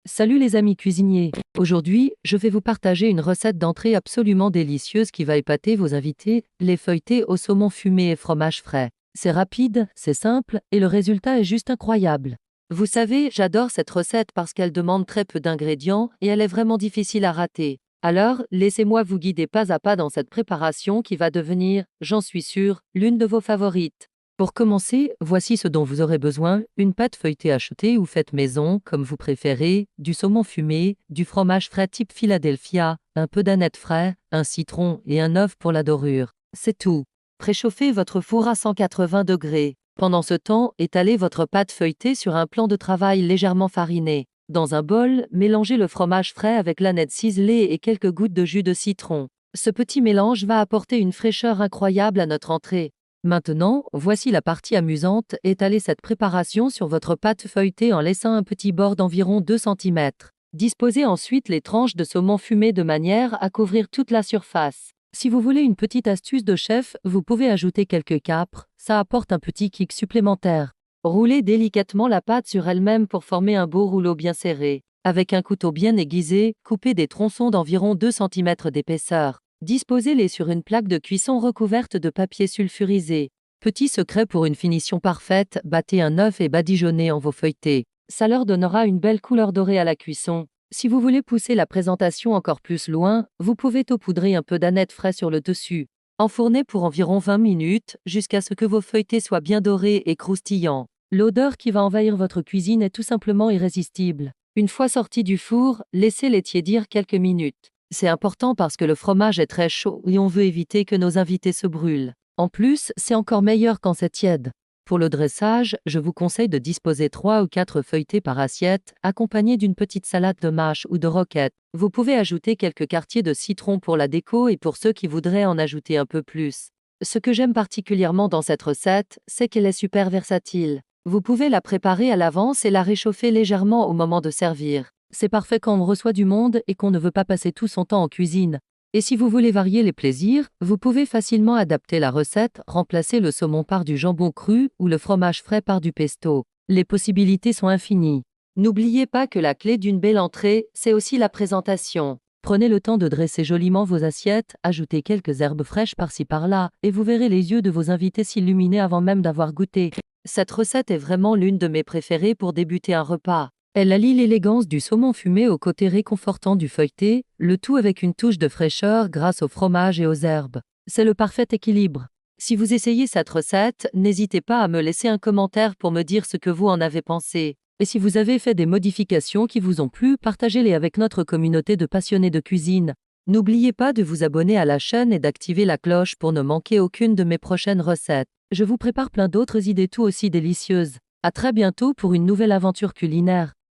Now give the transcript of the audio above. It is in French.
Salut les amis cuisiniers. Aujourd'hui, je vais vous partager une recette d'entrée absolument délicieuse qui va épater vos invités, les feuilletés au saumon fumé et fromage frais. C'est rapide, c'est simple, et le résultat est juste incroyable. Vous savez, j'adore cette recette parce qu'elle demande très peu d'ingrédients et elle est vraiment difficile à rater. Alors, laissez-moi vous guider pas à pas dans cette préparation qui va devenir, j'en suis sûre, l'une de vos favorites. Pour commencer, voici ce dont vous aurez besoin: une pâte feuilletée achetée ou faite maison, comme vous préférez, du saumon fumé, du fromage frais type Philadelphia, un peu d'aneth frais, un citron et un œuf pour la dorure. C'est tout. Préchauffez votre four à 180 degrés. Pendant ce temps, étalez votre pâte feuilletée sur un plan de travail légèrement fariné. Dans un bol, mélangez le fromage frais avec l'aneth ciselée et quelques gouttes de jus de citron. Ce petit mélange va apporter une fraîcheur incroyable à notre entrée. Maintenant, voici la partie amusante: étalez cette préparation sur votre pâte feuilletée en laissant un petit bord d'environ 2 cm. Disposez ensuite les tranches de saumon fumé de manière à couvrir toute la surface. Si vous voulez une petite astuce de chef, vous pouvez ajouter quelques capres, ça apporte un petit kick supplémentaire. Roulez délicatement la pâte sur elle-même pour former un beau rouleau bien serré. Avec un couteau bien aiguisé, coupez des tronçons d'environ 2 cm d'épaisseur. Disposez-les sur une plaque de cuisson recouverte de papier sulfurisé. Petit secret pour une finition parfaite: battez un œuf et badigeonnez en vos feuilletés. Ça leur donnera une belle couleur dorée à la cuisson. Si vous voulez pousser la présentation encore plus loin, vous pouvez saupoudrer un peu d'aneth frais sur le dessus. Enfournez pour environ 20 minutes, jusqu'à ce que vos feuilletés soient bien dorés et croustillants. L'odeur qui va envahir votre cuisine est tout simplement irrésistible. Une fois sortis du four, laissez-les tiédir quelques minutes. C'est important parce que le fromage est très chaud et on veut éviter que nos invités se brûlent. En plus, c'est encore meilleur quand c'est tiède. Pour le dressage, je vous conseille de disposer 3 ou 4 feuilletés par assiette, accompagnés d'une petite salade de mâche ou de roquette. Vous pouvez ajouter quelques quartiers de citron pour la déco et pour ceux qui voudraient en ajouter un peu plus. Ce que j'aime particulièrement dans cette recette, c'est qu'elle est super versatile. Vous pouvez la préparer à l'avance et la réchauffer légèrement au moment de servir. C'est parfait quand on reçoit du monde et qu'on ne veut pas passer tout son temps en cuisine. Et si vous voulez varier les plaisirs, vous pouvez facilement adapter la recette, remplacer le saumon par du jambon cru ou le fromage frais par du pesto. Les possibilités sont infinies. N'oubliez pas que la clé d'une belle entrée, c'est aussi la présentation. Prenez le temps de dresser joliment vos assiettes, ajoutez quelques herbes fraîches par-ci par-là, et vous verrez les yeux de vos invités s'illuminer avant même d'avoir goûté. Cette recette est vraiment l'une de mes préférées pour débuter un repas. Elle allie l'élégance du saumon fumé au côté réconfortant du feuilleté, le tout avec une touche de fraîcheur grâce au fromage et aux herbes. C'est le parfait équilibre. Si vous essayez cette recette, n'hésitez pas à me laisser un commentaire pour me dire ce que vous en avez pensé. Et si vous avez fait des modifications qui vous ont plu, partagez-les avec notre communauté de passionnés de cuisine. N'oubliez pas de vous abonner à la chaîne et d'activer la cloche pour ne manquer aucune de mes prochaines recettes. Je vous prépare plein d'autres idées tout aussi délicieuses. À très bientôt pour une nouvelle aventure culinaire.